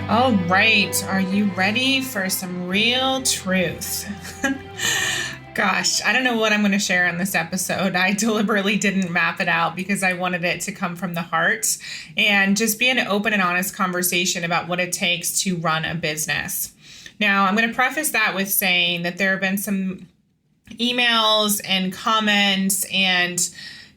All right, are you ready for some real truth? Gosh, I don't know what I'm going to share in this episode. I deliberately didn't map it out because I wanted it to come from the heart and just be an open and honest conversation about what it takes to run a business. Now, I'm going to preface that with saying that there have been some emails and comments and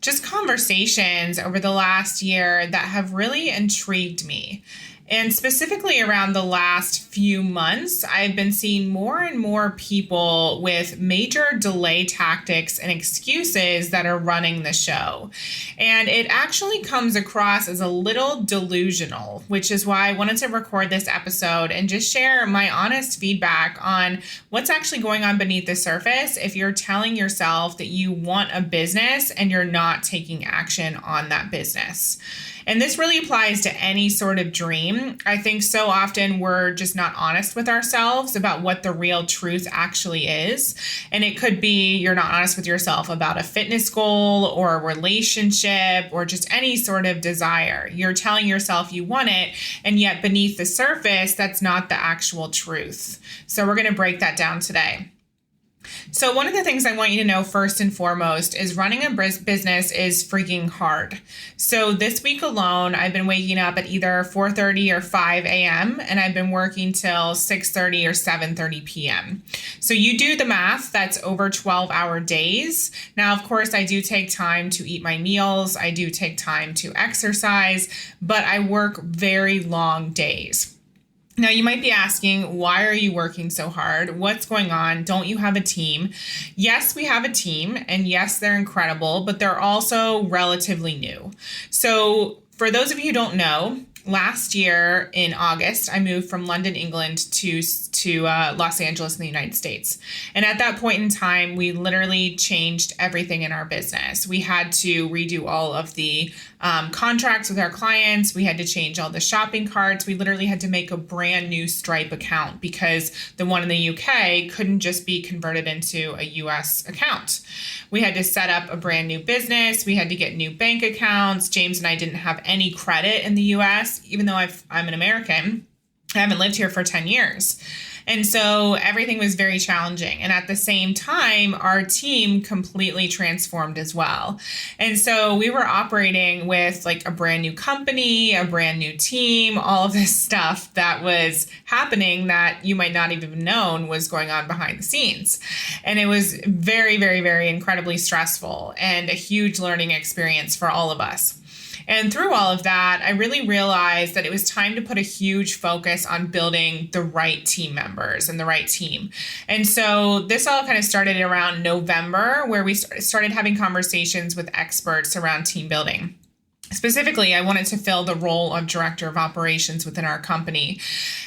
just conversations over the last year that have really intrigued me. And specifically around the last few months, I've been seeing more and more people with major delay tactics and excuses that are running the show. And it actually comes across as a little delusional, which is why I wanted to record this episode and just share my honest feedback on what's actually going on beneath the surface if you're telling yourself that you want a business and you're not taking action on that business. And this really applies to any sort of dream. I think so often we're just not honest with ourselves about what the real truth actually is. And it could be you're not honest with yourself about a fitness goal or a relationship or just any sort of desire. You're telling yourself you want it, and yet beneath the surface, that's not the actual truth. So we're going to break that down today. So one of the things I want you to know first and foremost is running a business is freaking hard. So this week alone, I've been waking up at either 4:30 or 5 a.m. and I've been working till 6:30 or 7:30 p.m. So you do the math, that's over 12-hour days. Now, of course, I do take time to eat my meals. I do take time to exercise, but I work very long days. Now, you might be asking, why are you working so hard? What's going on? Don't you have a team? Yes, we have a team, and yes, they're incredible, but they're also relatively new. So for those of you who don't know, last year in August, I moved from London, England to Los Angeles in the United States. And at that point in time, we literally changed everything in our business. We had to redo all of the contracts with our clients. We had to change all the shopping carts. We literally had to make a brand new Stripe account because the one in the UK couldn't just be converted into a US account. We had to set up a brand new business. We had to get new bank accounts. James and I didn't have any credit in the US, even though I'm an American. I haven't lived here for 10 years. And so everything was very challenging. And at the same time, our team completely transformed as well. And so we were operating with like a brand new company, a brand new team, all of this stuff that was happening that you might not even have known was going on behind the scenes. And it was very, very, very incredibly stressful and a huge learning experience for all of us. And through all of that, I really realized that it was time to put a huge focus on building the right team members and the right team. And so this all kind of started around November, where we started having conversations with experts around team building. Specifically, I wanted to fill the role of director of operations within our company.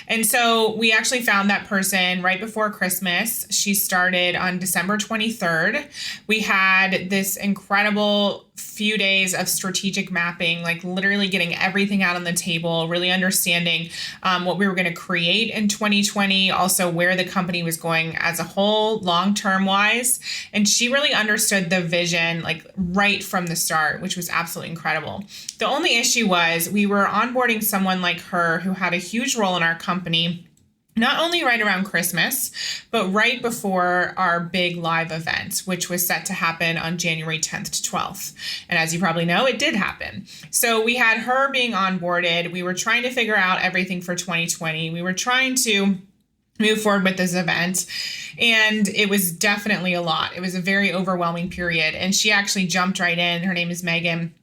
And so we actually found that person right before Christmas. She started on December 23rd. We had this incredible few days of strategic mapping, like literally getting everything out on the table, really understanding what we were going to create in 2020, also where the company was going as a whole, long-term wise. And she really understood the vision like right from the start, which was absolutely incredible. The only issue was we were onboarding someone like her who had a huge role in our company, not only right around Christmas, but right before our big live event, which was set to happen on January 10th to 12th. And as you probably know, it did happen. So we had her being onboarded. We were trying to figure out everything for 2020. We were trying to move forward with this event. And it was definitely a lot. It was a very overwhelming period. And she actually jumped right in. Her name is Megan,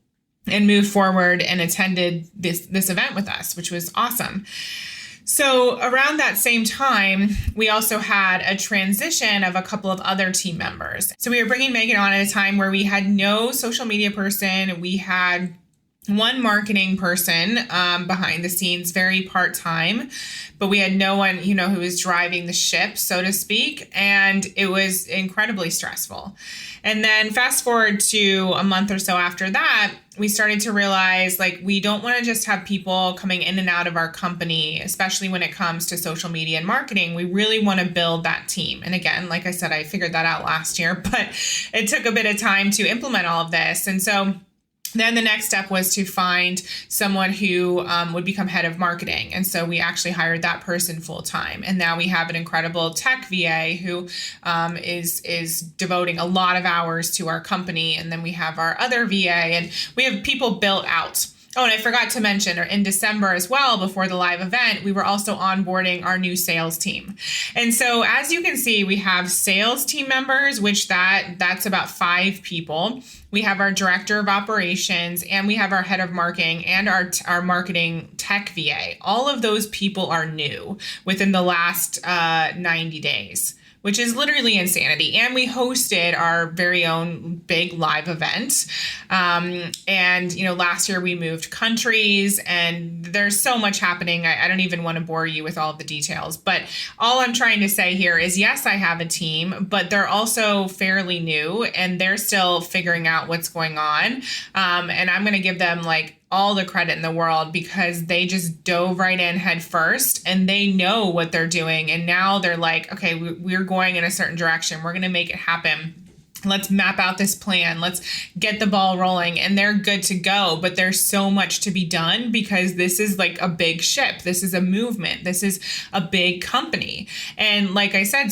and moved forward and attended this event with us, which was awesome. So around that same time, we also had a transition of a couple of other team members. So we were bringing Megan on at a time where we had no social media person. We had one marketing person behind the scenes, very part-time, but we had no one, who was driving the ship, so to speak. And it was incredibly stressful. And then fast forward to a month or so after that, we started to realize we don't want to just have people coming in and out of our company, especially when it comes to social media and marketing. We really want to build that team. And again, like I said, I figured that out last year, but it took a bit of time to implement all of this. And so Then the next step was to find someone who would become head of marketing. And so we actually hired that person full time. And now we have an incredible tech VA who is devoting a lot of hours to our company. And then we have our other VA, and we have people built out. Oh, and I forgot to mention, in December as well, before the live event, we were also onboarding our new sales team. And so as you can see, we have sales team members, which that's about 5 people. We have our director of operations, and we have our head of marketing and our marketing tech VA. All of those people are new within the last 90 days. Which is literally insanity. And we hosted our very own big live event. And, last year we moved countries, and there's so much happening. I don't even want to bore you with all of the details. But all I'm trying to say here is, yes, I have a team, but they're also fairly new, and they're still figuring out what's going on. And I'm going to give them all the credit in the world, because they just dove right in head first, and they know what they're doing. And now they're like, okay, we're going in a certain direction. We're going to make it happen. Let's map out this plan. Let's get the ball rolling. And they're good to go. But there's so much to be done, because this is like a big ship. This is a movement. This is a big company. And like I said,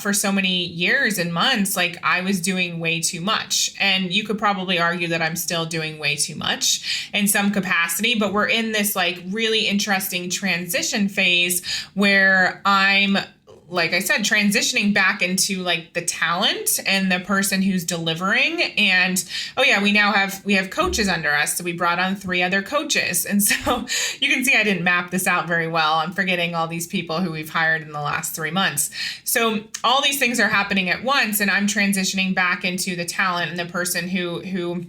for so many years and months, I was doing way too much. And you could probably argue that I'm still doing way too much in some capacity. But we're in this really interesting transition phase where I'm, like I said, transitioning back into the talent and the person who's delivering. And we have coaches under us. So we brought on 3 other coaches. And so you can see I didn't map this out very well. I'm forgetting all these people who we've hired in the last 3 months. So all these things are happening at once, and I'm transitioning back into the talent and the person who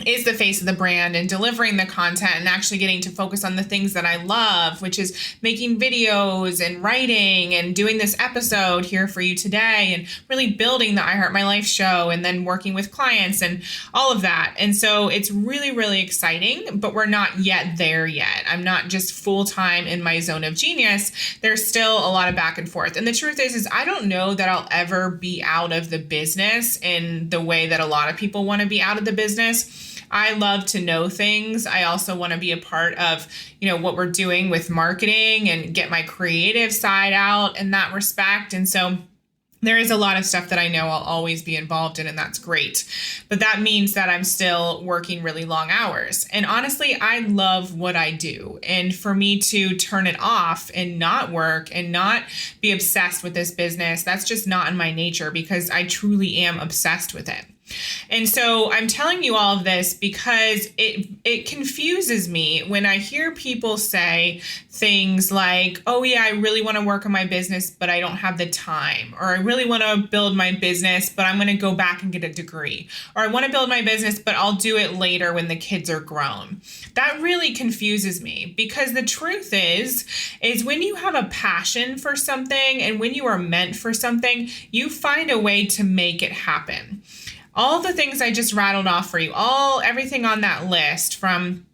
is the face of the brand and delivering the content and actually getting to focus on the things that I love, which is making videos and writing and doing this episode here for you today, and really building the I Heart My Life show, and then working with clients and all of that. And so it's really, really exciting, but we're not yet there yet. I'm not just full-time in my zone of genius. There's still a lot of back and forth. And the truth is I don't know that I'll ever be out of the business in the way that a lot of people want to be out of the business. I love to know things. I also want to be a part of, what we're doing with marketing and get my creative side out in that respect. And so there is a lot of stuff that I know I'll always be involved in, and that's great. But that means that I'm still working really long hours. And honestly, I love what I do. And for me to turn it off and not work and not be obsessed with this business, that's just not in my nature, because I truly am obsessed with it. And so I'm telling you all of this because it confuses me when I hear people say things like, oh yeah, I really want to work on my business, but I don't have the time. Or I really want to build my business, but I'm going to go back and get a degree. Or I want to build my business, but I'll do it later when the kids are grown. That really confuses me, because the truth is when you have a passion for something and when you are meant for something, you find a way to make it happen. All the things I just rattled off for you, everything on that list, from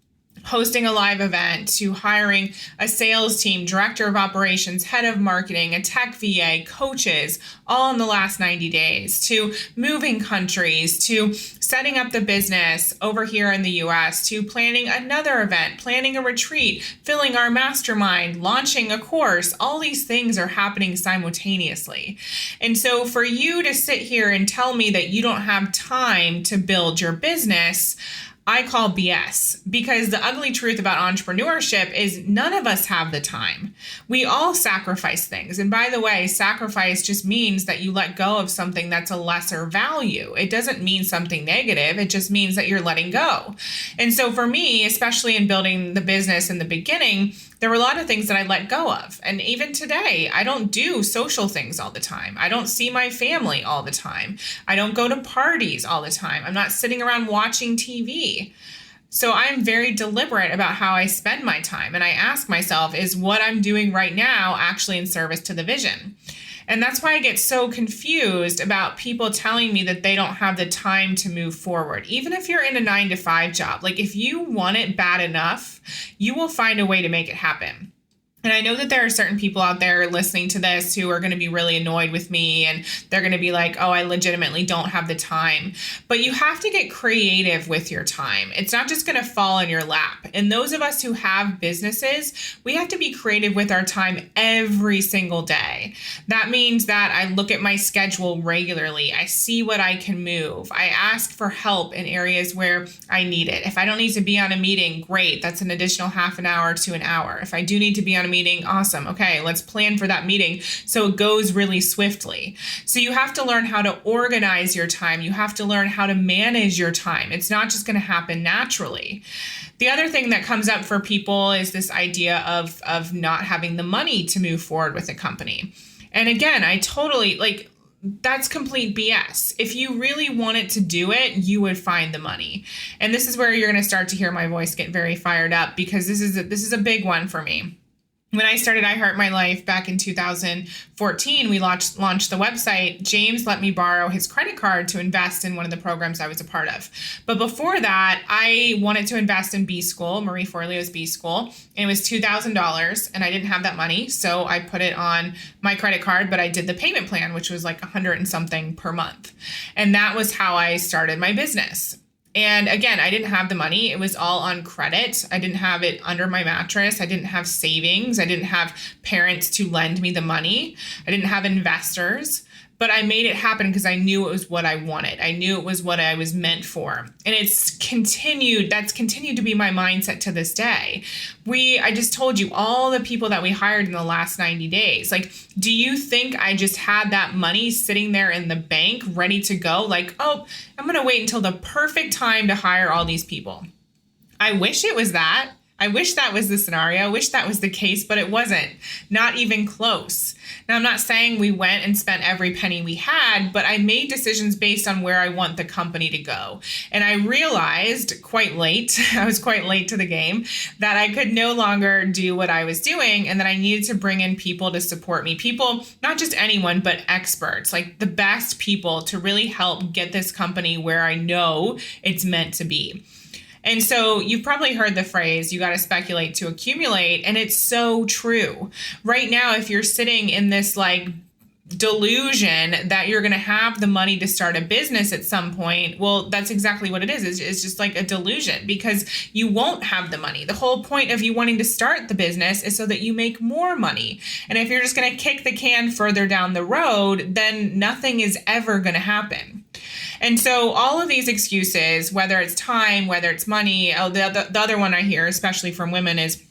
hosting a live event to hiring a sales team, director of operations, head of marketing, a tech VA, coaches, all in the last 90 days, to moving countries, to setting up the business over here in the US, to planning another event, planning a retreat, filling our mastermind, launching a course. All these things are happening simultaneously. And so for you to sit here and tell me that you don't have time to build your business, I call BS, because the ugly truth about entrepreneurship is none of us have the time. We all sacrifice things. And by the way, sacrifice just means that you let go of something that's a lesser value. It doesn't mean something negative. It just means that you're letting go. And so for me, especially in building the business in the beginning, there were a lot of things that I let go of. And even today, I don't do social things all the time. I don't see my family all the time. I don't go to parties all the time. I'm not sitting around watching TV. So I'm very deliberate about how I spend my time. And I ask myself, is what I'm doing right now actually in service to the vision? And that's why I get so confused about people telling me that they don't have the time to move forward. Even if you're in a 9-to-5 job, if you want it bad enough, you will find a way to make it happen. And I know that there are certain people out there listening to this who are going to be really annoyed with me, and they're going to be like, oh, I legitimately don't have the time. But you have to get creative with your time. It's not just going to fall in your lap. And those of us who have businesses, we have to be creative with our time every single day. That means that I look at my schedule regularly. I see what I can move. I ask for help in areas where I need it. If I don't need to be on a meeting, great. That's an additional half an hour to an hour. If I do need to be on a meeting, awesome. Okay, let's plan for that meeting so it goes really swiftly. So you have to learn how to organize your time. You have to learn how to manage your time. It's not just going to happen naturally. The other thing that comes up for people is this idea of not having the money to move forward with a company. And again, I totally that's complete BS. If you really wanted to do it, you would find the money. And this is where you're going to start to hear my voice get very fired up, because this is a big one for me. When I started I Heart My Life back in 2014, we launched the website. James let me borrow his credit card to invest in one of the programs I was a part of. But before that, I wanted to invest in B School, Marie Forleo's B School, and it was $2,000, and I didn't have that money, so I put it on my credit card, but I did the payment plan, which was like $100 and something per month. And that was how I started my business. And again, I didn't have the money. It was all on credit. I didn't have it under my mattress. I didn't have savings. I didn't have parents to lend me the money. I didn't have investors. But I made it happen because I knew it was what I wanted. I knew it was what I was meant for. And that's continued to be my mindset to this day. I just told you all the people that we hired in the last 90 days. Like, do you think I just had that money sitting there in the bank ready to go? Like, oh, I'm going to wait until the perfect time to hire all these people. I wish it was that. I wish that was the scenario. I wish that was the case, but it wasn't. Not even close. Now, I'm not saying we went and spent every penny we had, but I made decisions based on where I want the company to go. And I realized quite late, I was quite late to the game, that I could no longer do what I was doing, and that I needed to bring in people to support me. People, not just anyone, but experts, like the best people to really help get this company where I know it's meant to be. And so you've probably heard the phrase, you got to speculate to accumulate. And it's so true. Right now, if you're sitting in this delusion that you're going to have the money to start a business at some point, well, that's exactly what it is. It's just like a delusion, because you won't have the money. The whole point of you wanting to start the business is so that you make more money. And if you're just going to kick the can further down the road, then nothing is ever going to happen. And so all of these excuses, whether it's time, whether it's money, the other one I hear, especially from women, is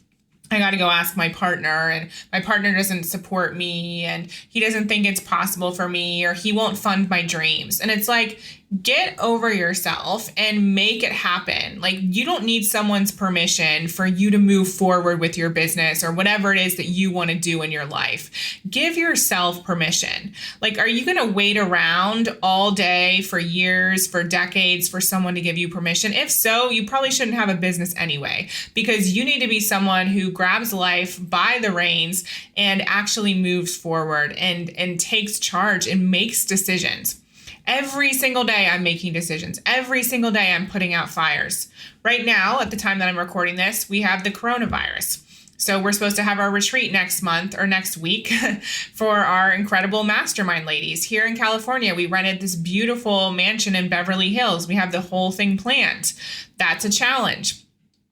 I got to go ask my partner, and my partner doesn't support me, and he doesn't think it's possible for me, or he won't fund my dreams. And it's like, get over yourself and make it happen. Like, you don't need someone's permission for you to move forward with your business or whatever it is that you want to do in your life. Give yourself permission. Like, are you going to wait around all day for years, for decades, for someone to give you permission? If so, you probably shouldn't have a business anyway, because you need to be someone who grabs life by the reins and actually moves forward and takes charge and makes decisions. Every single day I'm making decisions. Every single day I'm putting out fires. Right now, at the time that I'm recording this, we have the coronavirus. So we're supposed to have our retreat next month or next week for our incredible mastermind ladies. Here in California, we rented this beautiful mansion in Beverly Hills. We have the whole thing planned. That's a challenge.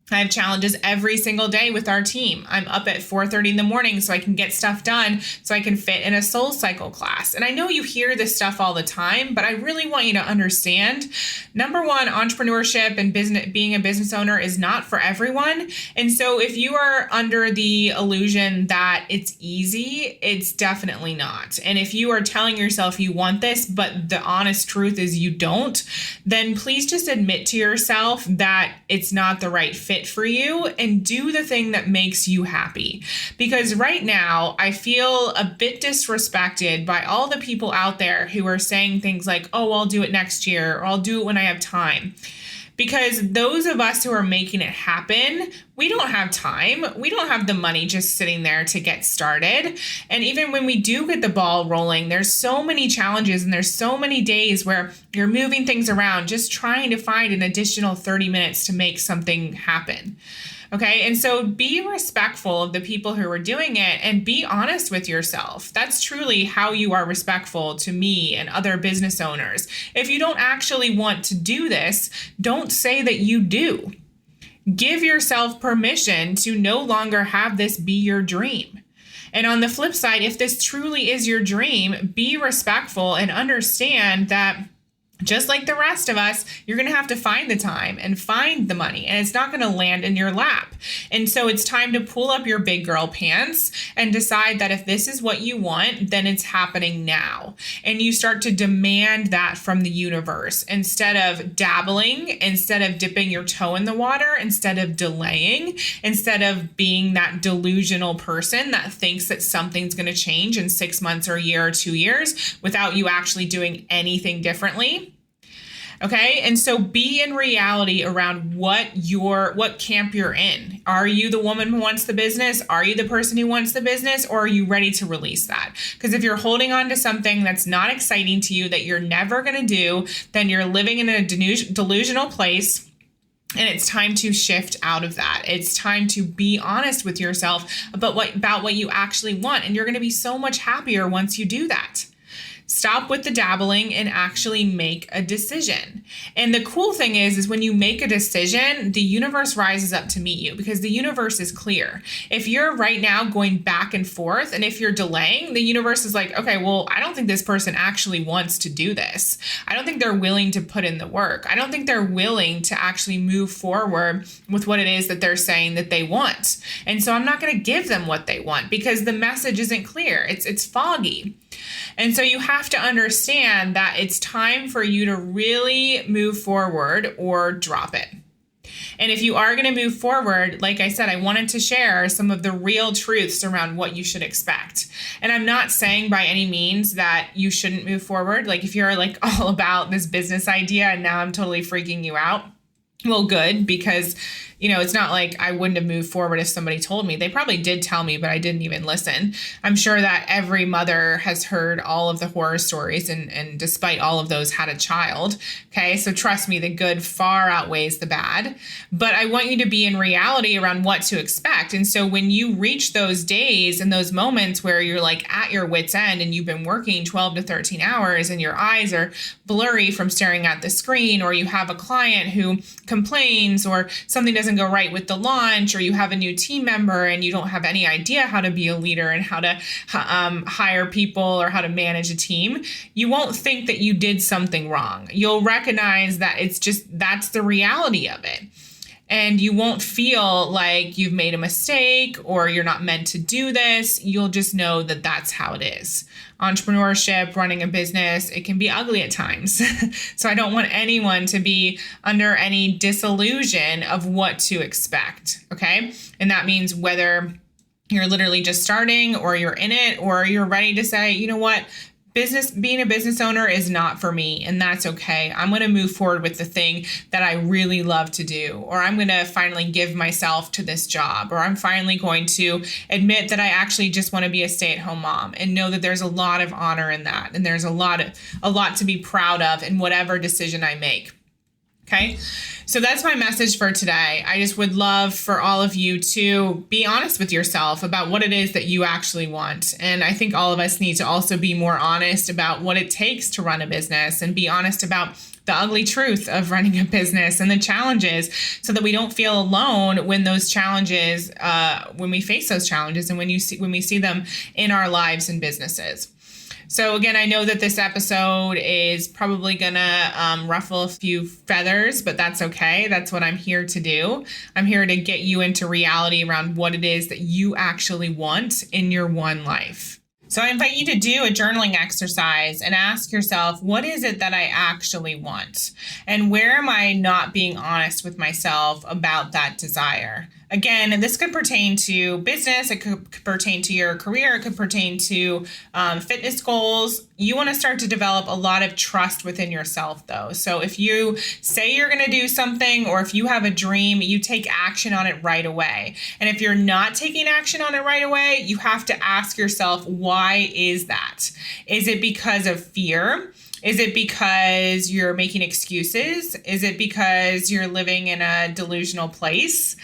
I have challenges every single day with our team. I'm up at 4:30 in the morning so I can get stuff done, so I can fit in a soul cycle class. And I know you hear this stuff all the time, but I really want you to understand, number one, entrepreneurship and being a business owner is not for everyone. And so if you are under the illusion that it's easy, it's definitely not. And if you are telling yourself you want this, but the honest truth is you don't, then please just admit to yourself that it's not the right fit for you, and do the thing that makes you happy. Because right now I feel a bit disrespected by all the people out there who are saying things like, oh, I'll do it next year, or I'll do it when I have time. Because those of us who are making it happen, we don't have time. We don't have the money just sitting there to get started. And even when we do get the ball rolling, there's so many challenges and there's so many days where you're moving things around, just trying to find an additional 30 minutes to make something happen. Okay. And so be respectful of the people who are doing it and be honest with yourself. That's truly how you are respectful to me and other business owners. If you don't actually want to do this, don't say that you do. Give yourself permission to no longer have this be your dream. And on the flip side, if this truly is your dream, be respectful and understand that just like the rest of us, you're going to have to find the time and find the money, and it's not going to land in your lap. And so it's time to pull up your big girl pants and decide that if this is what you want, then it's happening now. And you start to demand that from the universe instead of dabbling, instead of dipping your toe in the water, instead of delaying, instead of being that delusional person that thinks that something's going to change in 6 months or a year or 2 years without you actually doing anything differently. Okay. And so be in reality around what camp you're in. Are you the woman who wants the business? Are you the person who wants the business? Or are you ready to release that? Because if you're holding on to something that's not exciting to you, that you're never going to do, then you're living in a delusional place. And it's time to shift out of that. It's time to be honest with yourself about what you actually want. And you're going to be so much happier once you do that. Stop with the dabbling and actually make a decision. And the cool thing is when you make a decision, the universe rises up to meet you because the universe is clear. If you're right now going back and forth, and if you're delaying, the universe is like, okay, well, I don't think this person actually wants to do this. I don't think they're willing to put in the work. I don't think they're willing to actually move forward with what it is that they're saying that they want. And so I'm not going to give them what they want because the message isn't clear. It's foggy. And so you have to understand that it's time for you to really move forward or drop it. And if you are going to move forward, like I said, I wanted to share some of the real truths around what you should expect. And I'm not saying by any means that you shouldn't move forward. Like if you're like all about this business idea and now I'm totally freaking you out, well, good, because it's not like I wouldn't have moved forward if somebody told me. They probably did tell me, but I didn't even listen. I'm sure that every mother has heard all of the horror stories and despite all of those had a child. Okay, so trust me, the good far outweighs the bad. But I want you to be in reality around what to expect. And so when you reach those days and those moments where you're like at your wit's end and you've been working 12 to 13 hours and your eyes are blurry from staring at the screen, or you have a client who complains or something doesn't go right with the launch, or you have a new team member and you don't have any idea how to be a leader and how to hire people or how to manage a team, you won't think that you did something wrong. You'll recognize that that's the reality of it. And you won't feel like you've made a mistake or you're not meant to do this. You'll just know that that's how it is. Entrepreneurship, running a business, it can be ugly at times. So I don't want anyone to be under any disillusion of what to expect. Okay. And that means whether you're literally just starting or you're in it or you're ready to say, you know what? Being a business owner is not for me, and that's okay. I'm going to move forward with the thing that I really love to do, or I'm going to finally give myself to this job, or I'm finally going to admit that I actually just want to be a stay-at-home mom and know that there's a lot of honor in that, and there's a lot to be proud of in whatever decision I make. Okay. So that's my message for today. I just would love for all of you to be honest with yourself about what it is that you actually want. And I think all of us need to also be more honest about what it takes to run a business and be honest about the ugly truth of running a business and the challenges so that we don't feel alone when those challenges, when we face those challenges and when we see them in our lives and businesses. So again, I know that this episode is probably gonna ruffle a few feathers, but that's okay. That's what I'm here to do. I'm here to get you into reality around what it is that you actually want in your one life. So I invite you to do a journaling exercise and ask yourself, what is it that I actually want? And where am I not being honest with myself about that desire? Again, this could pertain to business, it could pertain to your career, it could pertain to fitness goals. You want to start to develop a lot of trust within yourself, though. So if you say you're going to do something, or if you have a dream, you take action on it right away. And if you're not taking action on it right away, you have to ask yourself, why is that? Is it because of fear? Is it because you're making excuses? Is it because you're living in a delusional place?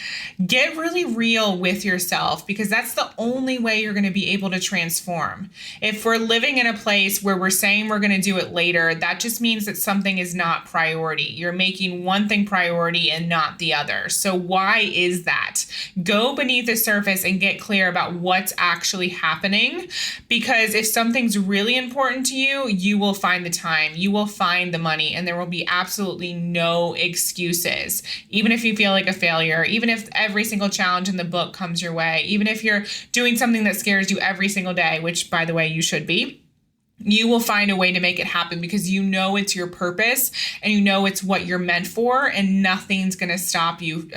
Get really real with yourself, because that's the only way you're going to be able to transform. If we're living in a place where we're saying we're going to do it later, that just means that something is not priority. You're making one thing priority and not the other. So why is that? Go beneath the surface and get clear about what's actually happening, because if something's really important to you, you will find the time, you will find the money, and there will be absolutely no excuses. Even if you feel like a failure, even if every single challenge in the book comes your way, even if you're doing something that scares you every single day, which by the way, you should be, you will find a way to make it happen, because you know it's your purpose and you know it's what you're meant for, and nothing's going to stop you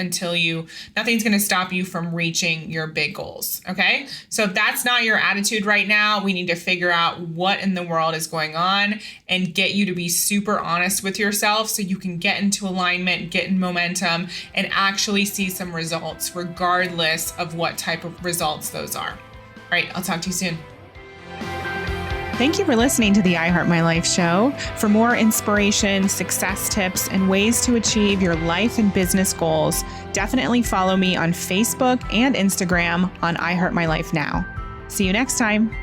nothing's going to stop you from reaching your big goals. Okay. So if that's not your attitude right now, we need to figure out what in the world is going on and get you to be super honest with yourself so you can get into alignment, get in momentum, and actually see some results regardless of what type of results those are. All right. I'll talk to you soon. Thank you for listening to the I Heart My Life show. For more inspiration, success tips, and ways to achieve your life and business goals, definitely follow me on Facebook and Instagram on I Heart My Life Now. See you next time.